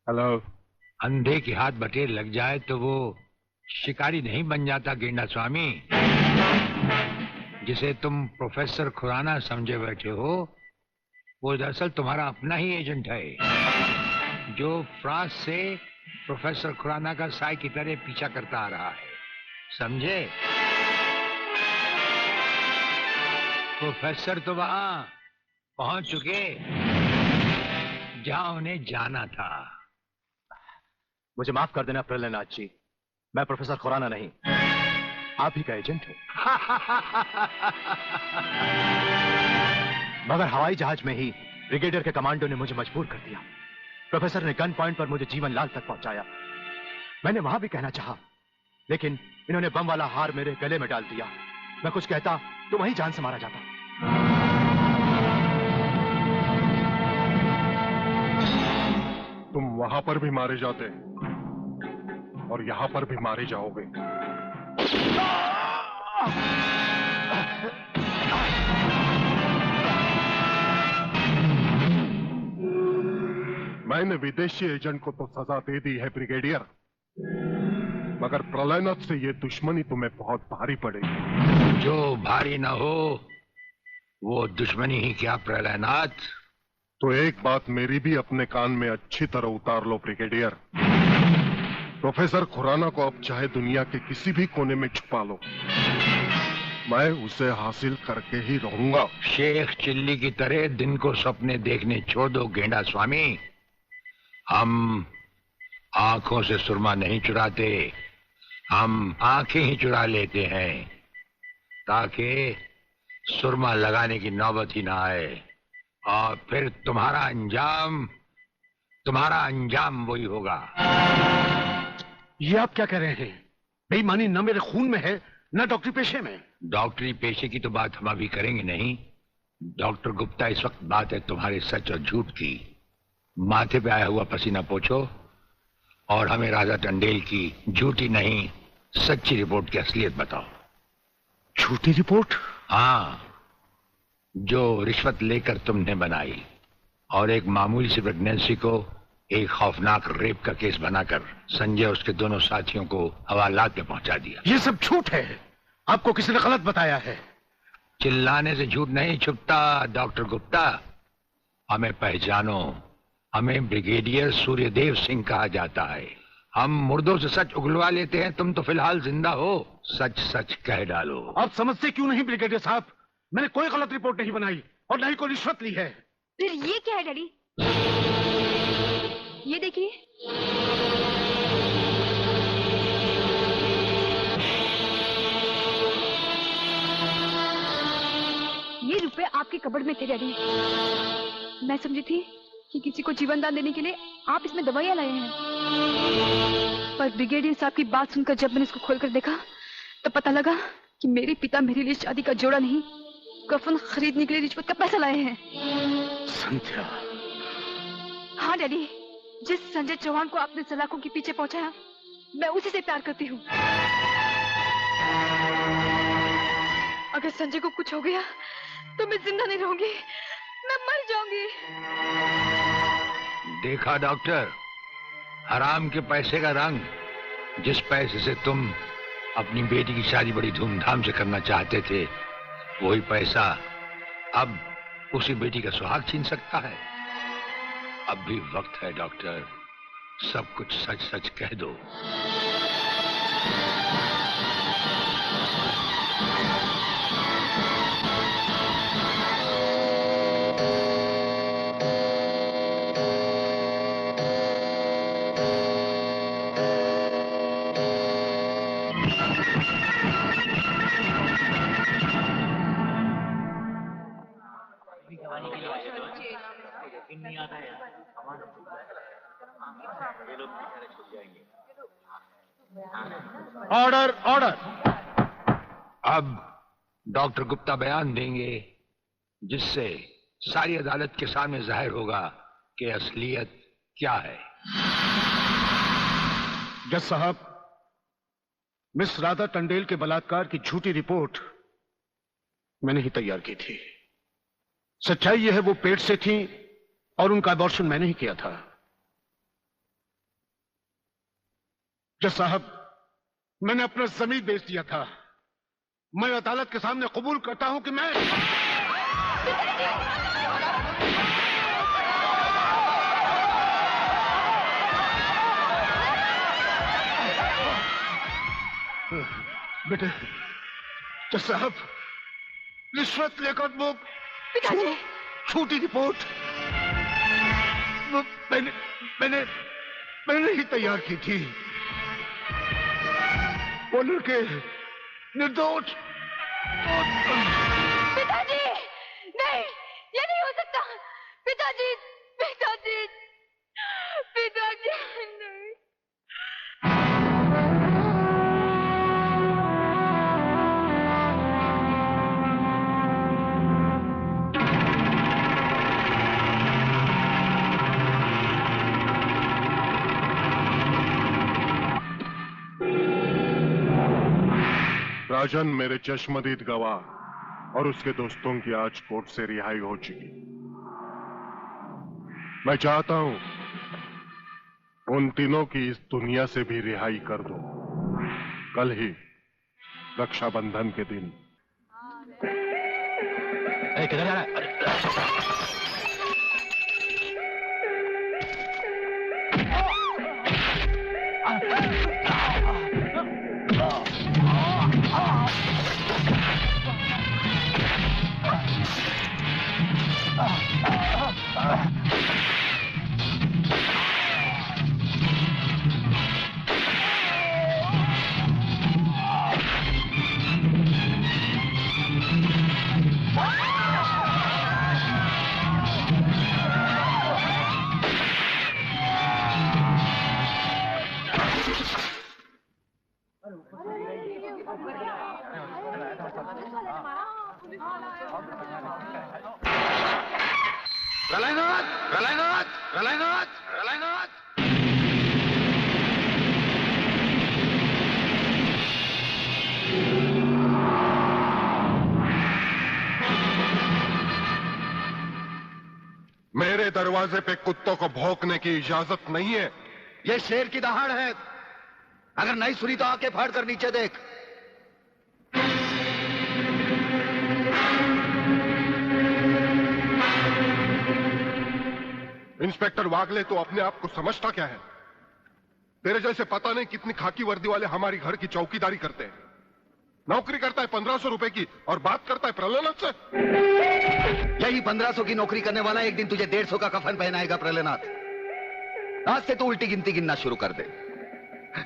Hello. अंधे के हाथ बटेर लग जाए तो वो शिकारी नहीं बन जाता गेंडा स्वामी। जिसे तुम प्रोफेसर खुराना समझे बैठे हो वो दरअसल तुम्हारा अपना ही एजेंट है, जो फ्रांस से प्रोफेसर खुराना का साई की तरह पीछा करता आ रहा है, समझे? प्रोफेसर तो वहां पहुंच चुके जहां उन्हें जाना था। मुझे माफ कर देना प्रलयनाथ जी, मैं प्रोफेसर खुराना नहीं, आप ही का एजेंट हूं। मगर हवाई जहाज में ही ब्रिगेडियर के कमांडो ने मुझे मजबूर कर दिया। प्रोफेसर ने गन पॉइंट पर मुझे जीवनलाल तक पहुंचाया। मैंने वहां भी कहना चाहा, लेकिन इन्होंने बम वाला हार मेरे गले में डाल दिया। मैं कुछ कहता तो वहीं जान से मारा जाता। तुम वहां पर भी मारे जाते और यहां पर भी मारे जाओगे। मैंने विदेशी एजेंट को तो सजा दे दी है ब्रिगेडियर, मगर प्रलयनाथ से ये दुश्मनी तुम्हें बहुत भारी पड़ेगी। जो भारी ना हो वो दुश्मनी ही क्या प्रलयनाथ। तो एक बात मेरी भी अपने कान में अच्छी तरह उतार लो ब्रिगेडियर। प्रोफेसर खुराना को अब चाहे दुनिया के किसी भी कोने में छुपा लो, मैं उसे हासिल करके ही रहूंगा। शेख चिल्ली की तरह दिन को सपने देखने छोड़ दो गेंडा स्वामी। हम आंखों से सुरमा नहीं चुराते, हम आंखें ही चुरा लेते हैं ताकि सुरमा लगाने की नौबत ही ना आए, और फिर तुम्हारा अंजाम वही होगा। ये आप क्या कह रहे हैं? बेईमानी न मेरे खून में है न डॉक्टरी पेशे में। डॉक्टरी पेशे की तो बात हम अभी करेंगे नहीं। डॉक्टर गुप्ता, इस वक्त बात है तुम्हारे सच और झूठ की। माथे पे आया हुआ पसीना पोछो और हमें राजा टंडेल की झूठी नहीं सच्ची रिपोर्ट की असलियत बताओ। झूठी रिपोर्ट? हाँ, जो रिश्वत लेकर तुमने बनाई और एक मामूली सी प्रेगनेंसी को एक खौफनाक रेप का केस बनाकर संजय और उसके दोनों साथियों को हवालात में पहुंचा दिया। ये सब झूठ है, आपको किसी ने गलत बताया है। चिल्लाने से झूठ नहीं छुपता डॉक्टर गुप्ता। हमें पहचानो, हमें ब्रिगेडियर सूर्यदेव सिंह कहा जाता है। हम मुर्दों से सच उगलवा लेते हैं, तुम तो फिलहाल जिंदा हो। सच सच कह डालो। आप समझते क्यों नहीं ब्रिगेडियर साहब? मैंने कोई गलत रिपोर्ट नहीं बनाई और न ही कोई रिश्वत ली है। फिर ये क्या है डैडी? ये देखिए। ये रुपए आपके कबर्ड में थे डैडी। मैं समझी थी कि किसी को जीवन दान देने के लिए आप इसमें दवाइयां लाए हैं, पर ब्रिगेडियर साहब की बात सुनकर जब मैंने इसको खोलकर देखा तो पता लगा कि मेरे पिता मेरे लिए शादी का जोड़ा नहीं, कफन खरीदने के लिए रिश्वत का पैसा लाए हैं। संध्या। हाँ डैडी, जिस संजय चौहान को आपने सलाखों के पीछे पहुंचाया, मैं उसी से प्यार करती हूँ। अगर संजय को कुछ हो गया तो मैं जिंदा नहीं रहूंगी, मैं मर जाऊंगी। देखा डॉक्टर, हराम के पैसे का रंग। जिस पैसे से तुम अपनी बेटी की शादी बड़ी धूमधाम से करना चाहते थे, वही पैसा अब उसी बेटी का सुहाग छीन सकता है। अब भी वक्त है डॉक्टर, सब कुछ सच सच कह दो। Order order. अब डॉक्टर गुप्ता बयान देंगे जिससे सारी अदालत के सामने जाहिर होगा कि असलियत क्या है। जज साहब, मिस राधा टंडेल के बलात्कार की झूठी रिपोर्ट मैंने ही तैयार की थी। सच्चाई यह है वो पेट से थी और उनका अबॉर्शन मैंने ही किया था। जज साहब, मैंने अपना जमीन बेच दिया था। मैं अदालत के सामने कबूल करता हूं कि मैं बेटे, जज साहब, रिश्वत लेकर वो पिताजी, छोटी रिपोर्ट वो मैंने ही तैयार की थी। वो लड़के निर्दोष। पिताजी, नहीं, ये नहीं हो सकता। पिताजी, पिताजी, पिताजी, नहीं। राजन मेरे चश्मदीद गवाह और उसके दोस्तों की आज कोर्ट से रिहाई हो चुकी। मैं चाहता हूं उन तीनों की इस दुनिया से भी रिहाई कर दो। कल ही रक्षाबंधन के दिन। किधर जा रहा है? प्रलयनाथ, प्रलयनाथ, प्रलयनाथ, प्रलयनाथ। मेरे दरवाजे पे कुत्तों को भौंकने की इजाजत नहीं है। ये शेर की दहाड़ है। अगर नहीं सुनी तो आके फाड़ कर नीचे देख। इंस्पेक्टर वागले, तो अपने आप को समझता क्या है? तेरे जैसे पता नहीं कितनी खाकी वर्दी वाले हमारी घर की चौकीदारी करते हैं। नौकरी करता है 1500 रुपए की और बात करता है प्रलयनाथ से। यही 1500 की नौकरी करने वाला एक दिन तुझे 150 का कफन पहनाएगा प्रलयनाथ। आज से तू उल्टी गिनती गिनना शुरू कर दे।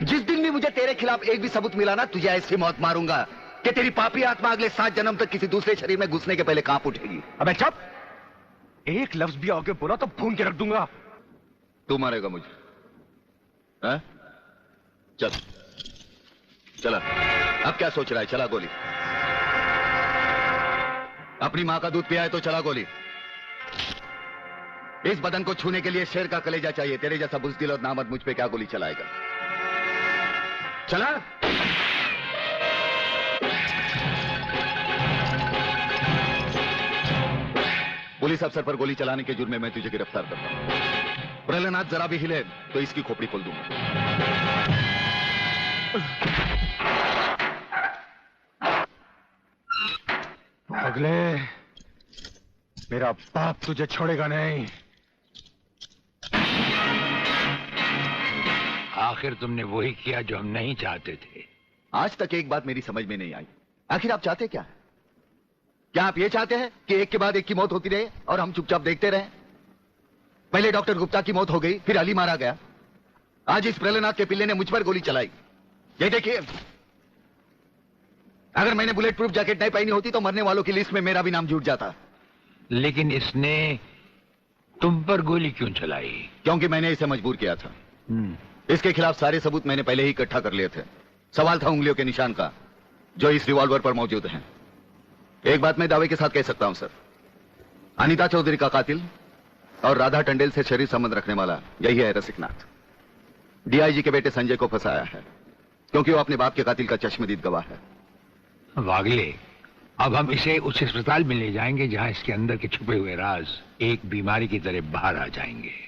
जिस दिन भी मुझे तेरे खिलाफ एक भी सबूत मिला ना, तुझे ऐसी मौत मारूंगा कि तेरी पापी आत्मा अगले 7 जन्म तक किसी दूसरे शरीर में घुसने के पहले कांप उठेगी। अबे चुप! एक लफ्ज भी आगे बोला तो भून के रख दूंगा। तू मारेगा मुझे? है? चल चला। अब क्या सोच रहा है? चला गोली। अपनी मां का दूध पिया है तो चला गोली। इस बदन को छूने के लिए शेर का कलेजा चाहिए। तेरे जैसा बुज़दिल और नामर्द मुझ पे क्या गोली चलाएगा? चला। पुलिस अफसर पर गोली चलाने के जुर्म में मैं तुझे गिरफ्तार करता हूं। प्रलयनाथ जरा भी हिले तो इसकी खोपड़ी खोल दूंगा। अगले, मेरा बाप तुझे छोड़ेगा नहीं। आखिर तुमने वही किया जो हम नहीं चाहते थे। आज तक एक बात मेरी समझ में नहीं आई। आखिर आप चाहते क्या है? क्या आप ये चाहते हैं कि एक के बाद एक की मौत होती रहे और हम चुपचाप देखते रहें? पहले डॉक्टर गुप्ता की मौत हो गई, फिर अली मारा गया, आज इस प्रलयनाथ के पिल्ले ने मुझ पर गोली चलाई। ये देखिए, अगर मैंने बुलेट प्रूफ जैकेट नहीं पहनी होती तो मरने वालों की लिस्ट में मेरा भी नाम जुट जाता। लेकिन इसने तुम पर गोली क्यों चलाई? क्योंकि मैंने इसे मजबूर किया था। इसके खिलाफ सारे सबूत मैंने पहले ही इकट्ठा कर लिए थे। सवाल था उंगलियों के निशान का, जो इस रिवॉल्वर पर मौजूद हैं। एक बात मैं दावे के साथ कह सकता हूं सर, अनीता चौधरी का कातिल और राधा टंडेल से शरीर संबंध रखने वाला यही है रसिकनाथ। डीआईजी के बेटे संजय को फंसाया है क्योंकि वो अपने बाप के कातिल का चश्मदीद गवाह है। वागले, अब हम इसे उस अस्पताल में ले जाएंगे जहां इसके अंदर के छुपे हुए राज एक बीमारी की तरह बाहर आ जाएंगे।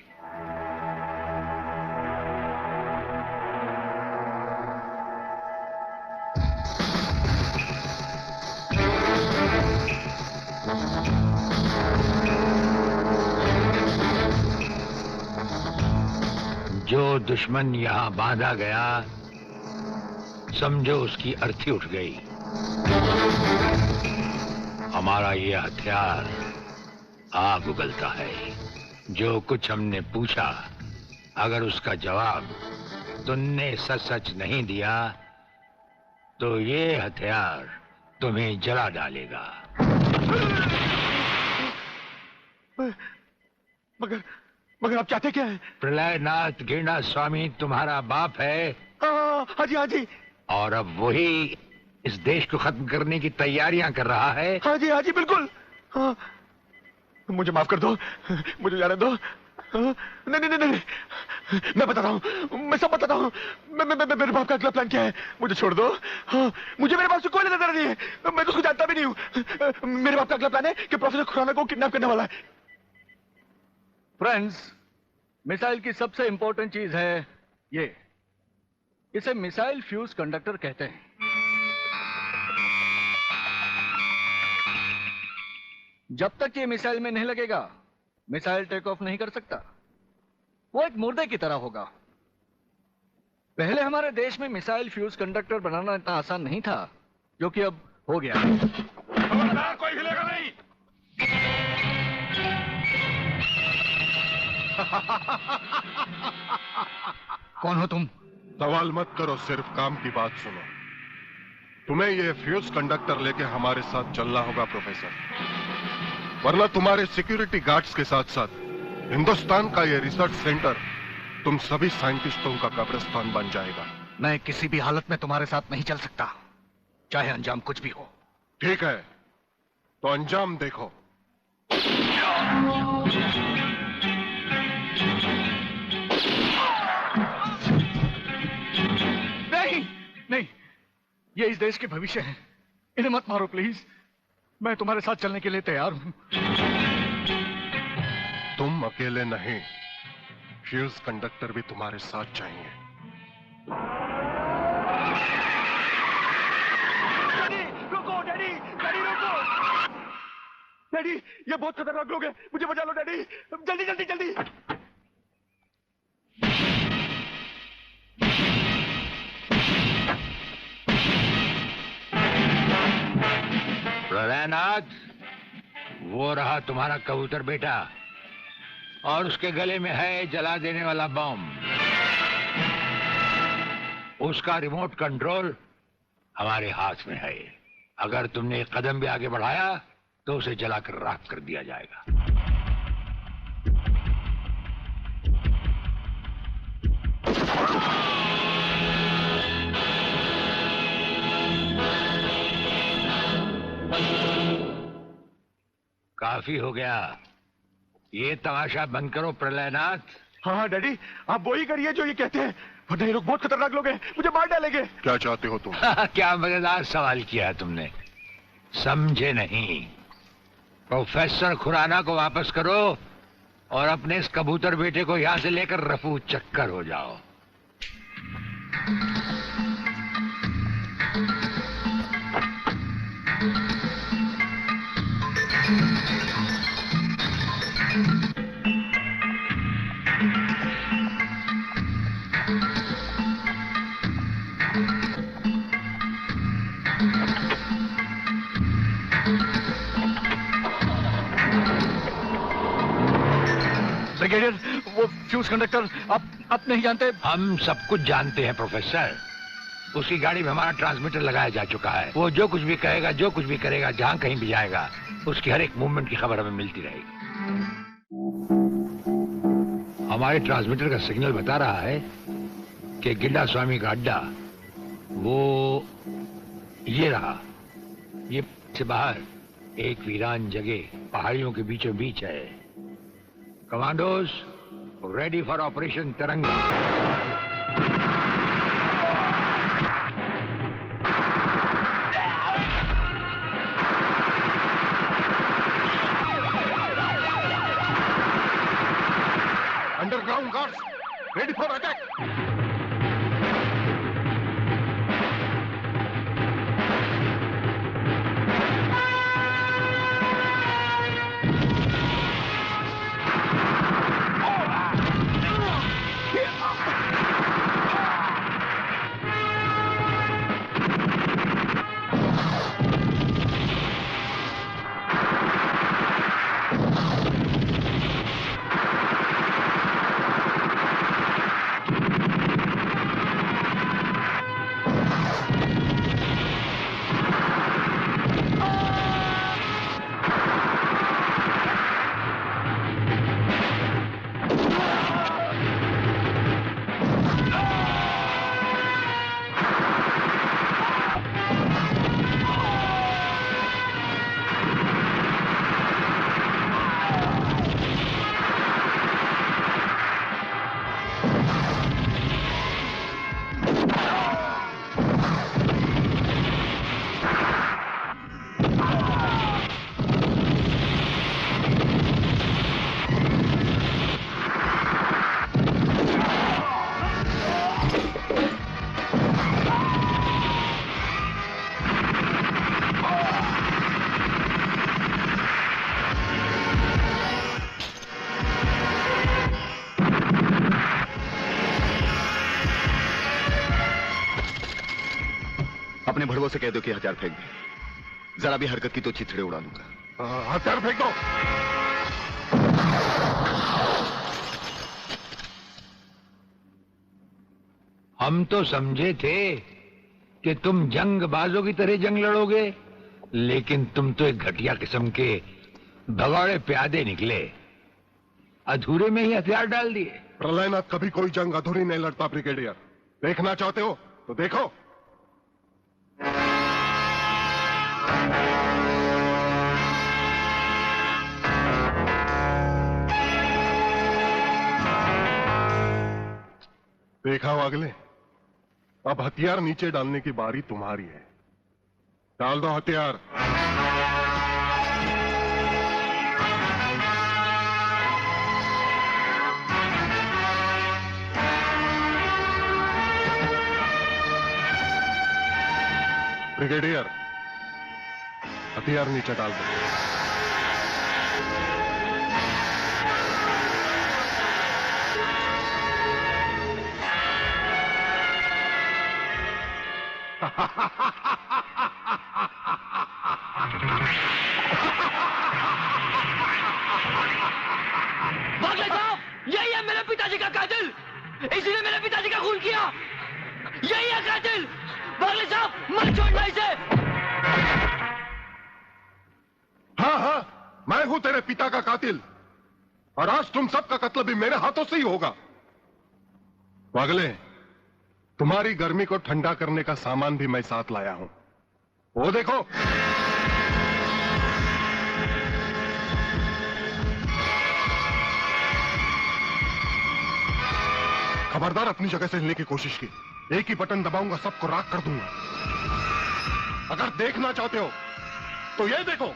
जो दुश्मन यहां बांधा गया, समझो उसकी अर्थी उठ गई। हमारा ये हथियार आग उगलता है। जो कुछ हमने पूछा, अगर उसका जवाब तुमने सच सच नहीं दिया तो ये हथियार तुम्हें जला डालेगा। मगर आप चाहते क्या है? प्रलयनाथ गिरना स्वामी तुम्हारा बाप है। हाँ जी, हाँ जी। और अब वही इस देश को खत्म करने की तैयारियां कर रहा है। हाँ जी, बिल्कुल। हाँ, मुझे माफ कर दो, मुझे जाने दो। नहीं, मैं बता रहा हूँ, मैं सब बता रहा हूँ। मेरे बाप का अगला प्लान क्या है, मुझे छोड़ दो। हाँ, मुझे मेरे बाप से कोई लेना देना नहीं है, मैं तो उसको जानता भी नहीं हूँ। मेरे बाप का अगला प्लान है कि प्रोफेसर खुराना को किडनैप करने वाला है। फ्रेंड्स, मिसाइल की सबसे इंपॉर्टेंट चीज है ये, इसे मिसाइल फ्यूज कंडक्टर कहते हैं। जब तक ये मिसाइल में नहीं लगेगा, मिसाइल टेक ऑफ नहीं कर सकता। वो एक मुर्दे की तरह होगा। पहले हमारे देश में मिसाइल फ्यूज कंडक्टर बनाना इतना आसान नहीं था, जो कि अब हो गया। कोई हिलेगा नहीं। कौन हो तुम? सवाल मत करो, सिर्फ काम की बात सुनो। तुम्हें ये फ्यूज कंडक्टर लेके हमारे साथ चलना होगा प्रोफेसर, वरना तुम्हारे सिक्योरिटी गार्ड्स के साथ साथ हिंदुस्तान का ये रिसर्च सेंटर तुम सभी साइंटिस्टों का कब्रिस्तान बन जाएगा। मैं किसी भी हालत में तुम्हारे साथ नहीं चल सकता, चाहे अंजाम कुछ भी हो। ठीक है, तो अंजाम देखो। नहीं, ये इस देश के भविष्य है, इन्हें मत मारो प्लीज। मैं तुम्हारे साथ चलने के लिए तैयार हूं। तुम अकेले नहीं, फ्यूज कंडक्टर भी तुम्हारे साथ जाएंगे। डैडी रुको। डैडी, ये बहुत खतरनाक लोग हैं, मुझे बचा लो डैडी, जल्दी। प्रलयनाथ, वो रहा तुम्हारा कबूतर बेटा, और उसके गले में है जला देने वाला बम। उसका रिमोट कंट्रोल हमारे हाथ में है। अगर तुमने एक कदम भी आगे बढ़ाया तो उसे जलाकर राख कर दिया जाएगा। काफी हो गया, ये तमाशा बंद करो प्रलयनाथ। हाँ डैडी, आप वो ही करिए जो ये कहते हैं, वरना ये लोग बहुत खतरनाक लोग हैं, मुझे मार डालेंगे। क्या चाहते हो तुम? क्या मजेदार सवाल किया है तुमने, समझे नहीं। प्रोफेसर खुराना को वापस करो और अपने इस कबूतर बेटे को यहां से लेकर रफू चक्कर हो जाओ। ब्रिगेडियर, वो फ्यूज कंडक्टर आप नहीं जानते? हम सब कुछ जानते हैं प्रोफेसर। उसकी गाड़ी में हमारा ट्रांसमीटर लगाया जा चुका है। वो जो कुछ भी कहेगा, जो कुछ भी करेगा, जहां कहीं भी जाएगा, उसकी हर एक मूवमेंट की खबर हमें मिलती रहेगी। हमारे ट्रांसमीटर का सिग्नल बता रहा है कि गिड्डा स्वामी का अड्डा वो ये रहा। ये से बाहर एक वीरान जगह पहाड़ियों के बीचों बीच है। Commandos ready for operation Tiranga. Underground guards ready for attack. भड़वों से कह दो कि हथियार फेंक दे। जरा भी हरकत की तो चिथड़े उड़ा दूंगा। हथियार फेंक दो। हम तो समझे थे कि तुम जंगबाजों की तरह जंग लड़ोगे, लेकिन तुम तो एक घटिया किस्म के भगौड़े प्यादे निकले। अधूरे में ही हथियार डाल दिए। प्रलयनाथ कभी कोई जंग अधूरी नहीं लड़ता ब्रिगेडियर। देखना चाहते हो तो देखो। देखा वागले, अब हथियार नीचे डालने की बारी तुम्हारी है। डाल दो हथियार। ब्रिगेडियर, हथियार नीचे डाल दो। बागले साहब, यही है मेरे पिताजी का कातिल। इसीने मेरे पिताजी का खून किया। यही है कातिल। बागले साहब, मत छोड़ना इसे। हाँ, मैं हूं तेरे पिता का कातिल, और आज तुम सबका कत्ल भी मेरे हाथों से ही होगा। वागले, तुम्हारी गर्मी को ठंडा करने का सामान भी मैं साथ लाया हूं। वो देखो। खबरदार अपनी जगह से हिलने की कोशिश की। एक ही बटन दबाऊंगा, सबको राख कर दूंगा। अगर देखना चाहते हो तो ये देखो।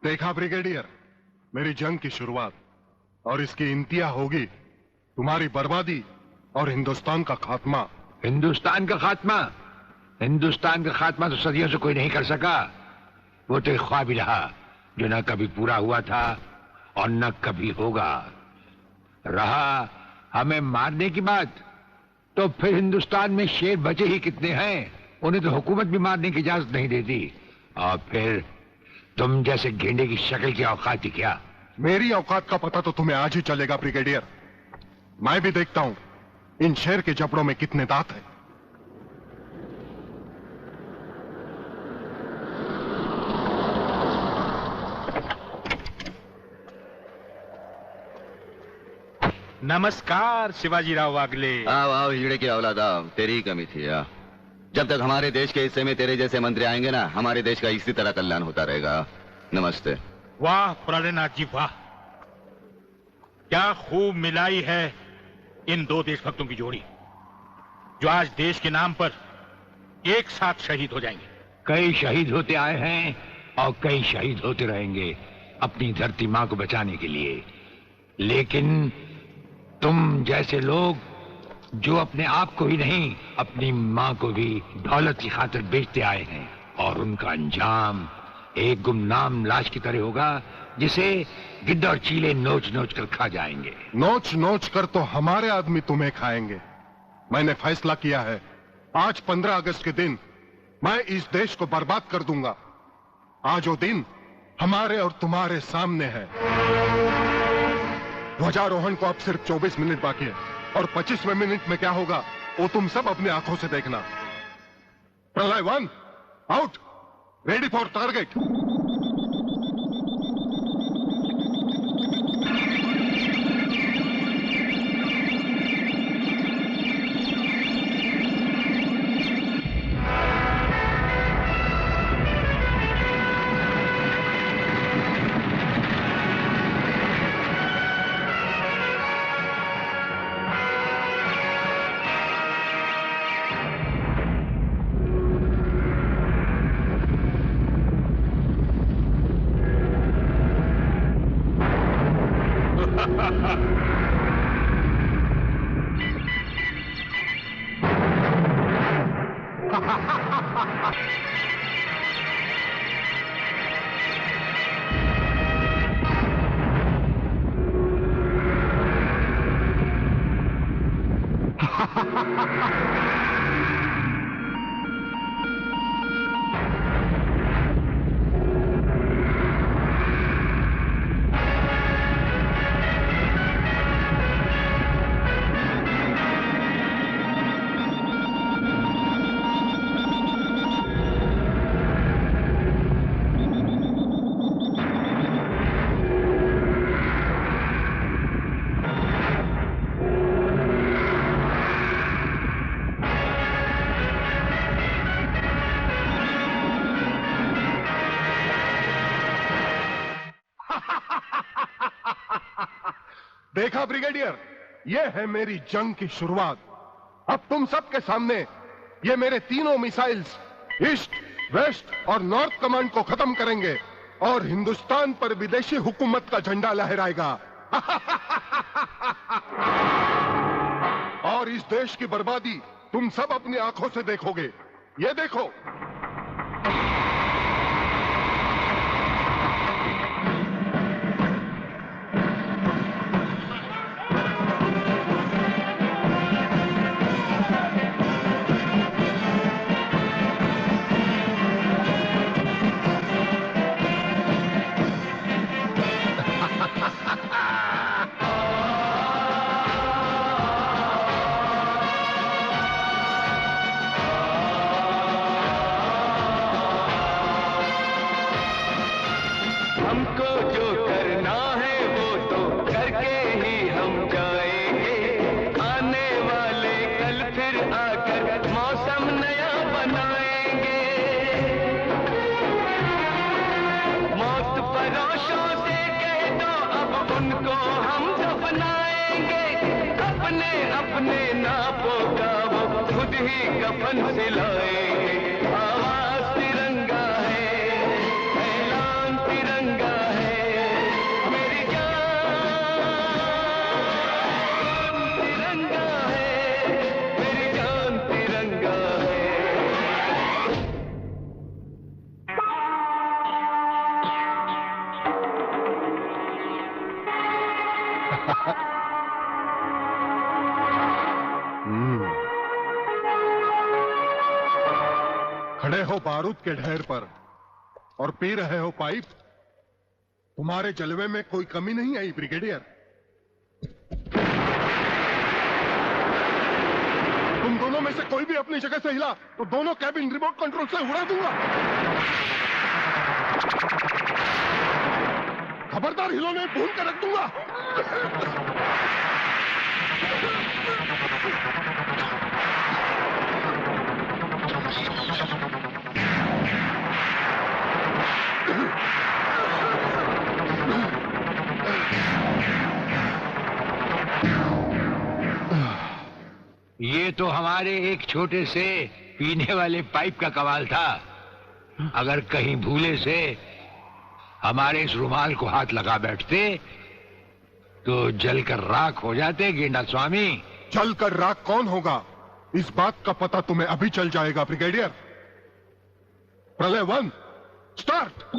देखा ब्रिगेडियर, मेरी जंग की शुरुआत, और इसकी इंतहा होगी तुम्हारी बर्बादी और हिंदुस्तान का खात्मा। हिंदुस्तान का खात्मा? हिंदुस्तान का खात्मा तो सदियों से कोई नहीं कर सका। वो तो एक ख्वाब ही रहा जो न कभी पूरा हुआ था और न कभी होगा। रहा हमें मारने की बात, तो फिर हिंदुस्तान में शेर बचे ही कितने हैं। उन्हें तो हुकूमत भी मारने की इजाजत नहीं देती। और फिर तुम जैसे गेंडे की शक्ल की औकात ही क्या? मेरी औकात का पता तो तुम्हें आज ही चलेगा ब्रिगेडियर। मैं भी देखता हूं इन शेर के जबड़ों में कितने दांत हैं। नमस्कार शिवाजी राव वागले। आओ आओ, हीरे की औलाद आओ। तेरी ही कमी थी। जब तक हमारे देश के हिस्से में तेरे जैसे मंत्री आएंगे ना, हमारे देश का इसी तरह कल्याण होता रहेगा। नमस्ते। वाह प्रलयनाथ जी वाह, क्या खूब मिलाई है इन दो देशभक्तों की जोड़ी, जो आज देश के नाम पर एक साथ शहीद हो जाएंगे। कई शहीद होते आए हैं और कई शहीद होते रहेंगे अपनी धरती माँ को बचाने के लिए। लेकिन तुम जैसे लोग जो अपने आप को ही नहीं, अपनी माँ को भी दौलत की खातिर बेचते आए हैं, और उनका अंजाम एक गुमनाम लाश की तरह होगा जिसे गिद्ध और चीले नोच नोच कर खा जाएंगे। नोच नोच कर तो हमारे आदमी तुम्हें खाएंगे। मैंने फैसला किया है, आज 15 अगस्त के दिन मैं इस देश को बर्बाद कर दूंगा। आज वो दिन हमारे और तुम्हारे सामने है। ध्वजारोहण को अब सिर्फ 24 मिनट बाकी है, और 25वें मिनट में क्या होगा वो तुम सब अपनी आंखों से देखना। प्रलय 1 आउट, रेडी फॉर टारगेट। देखा ब्रिगेडियर, ये है मेरी जंग की शुरुआत। अब तुम सबके सामने ये मेरे तीनों मिसाइल्स ईस्ट, वेस्ट और नॉर्थ कमांड को खत्म करेंगे और हिंदुस्तान पर विदेशी हुकूमत का झंडा लहराएगा। और इस देश की बर्बादी तुम सब अपनी आंखों से देखोगे। ये देखो, खड़े हो बारूद के ढेर पर और पी रहे हो पाइप। तुम्हारे जलवे में कोई कमी नहीं आई ब्रिगेडियर। तुम दोनों में से कोई भी अपनी जगह से हिला तो दोनों कैबिन रिमोट कंट्रोल से उड़ा दूंगा। खबरदार हिलो नहीं, भून कर रख दूंगा। ये तो हमारे एक छोटे से पीने वाले पाइप का कमाल था। अगर कहीं भूले से हमारे इस रुमाल को हाथ लगा बैठते तो जलकर राख हो जाते गेंडा स्वामी। जलकर राख कौन होगा, इस बात का पता तुम्हें अभी चल जाएगा ब्रिगेडियर। प्रलय 1 स्टार्ट।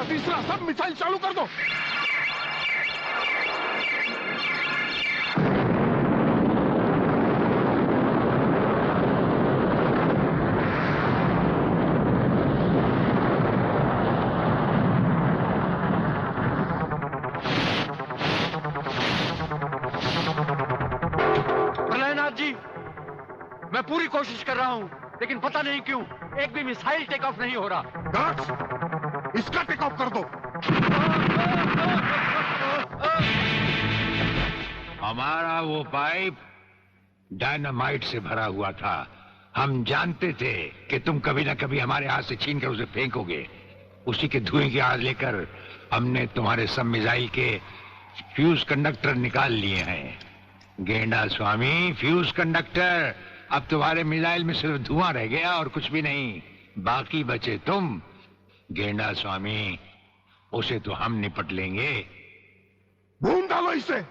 तीसरा सब मिसाइल चालू कर दो। प्रलयनाथ जी, मैं पूरी कोशिश कर रहा हूँ, लेकिन पता नहीं क्यों एक भी मिसाइल टेक ऑफ नहीं हो रहा। गार्ड्स, इसका टेक ऑफ कर दो। हमारा वो पाइप डायनामाइट से भरा हुआ था। हम जानते थे कि तुम कभी ना कभी हमारे हाथ से छीन कर उसे फेंकोगे। उसी के धुएं की आग लेकर हमने तुम्हारे सब मिसाइल के फ्यूज कंडक्टर निकाल लिए हैं। गेंडा स्वामी, फ्यूज कंडक्टर, अब तुम्हारे मिसाइल में सिर्फ धुआं रह गया और कुछ भी नहीं। बाकी बचे तुम। गेंडा स्वामी, उसे तो हम निपट लेंगे। भून डालो इसे।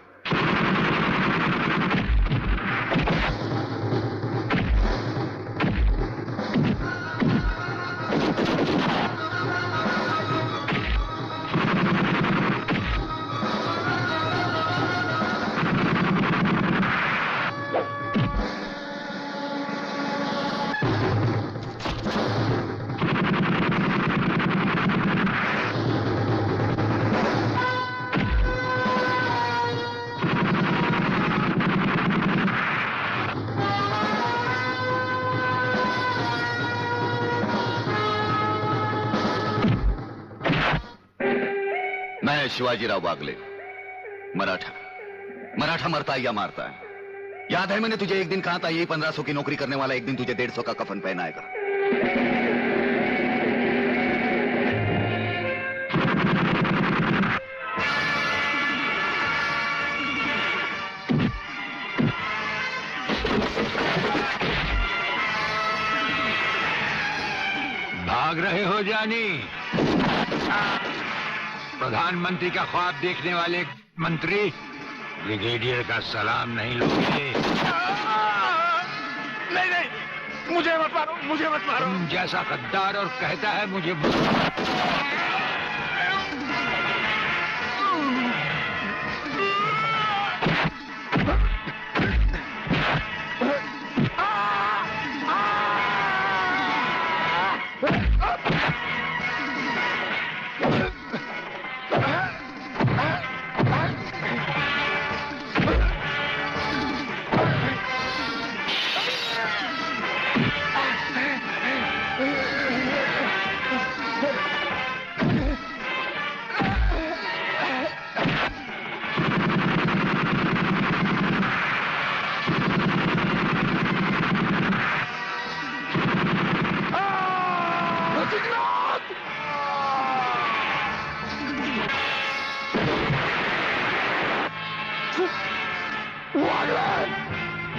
शिवाजीराव बागले, मराठा मरता है या मारता है। याद है मैंने तुझे एक दिन कहा था, यही 1500 की नौकरी करने वाला एक दिन तुझे 150 का कफन पहनाएगा। भाग रहे हो जानी? प्रधानमंत्री का ख्वाब देखने वाले मंत्री ब्रिगेडियर का सलाम नहीं लोगे? नहीं, मुझे मत मारो, मुझे मत मारो। तुम जैसा गद्दार और कहता है मुझे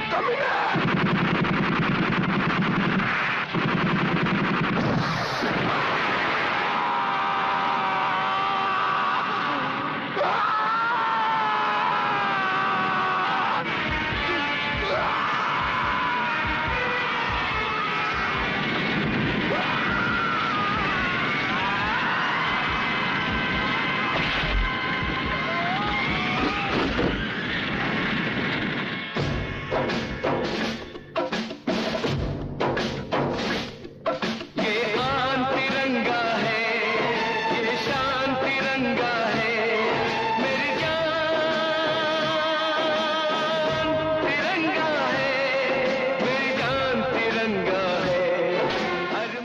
Come here!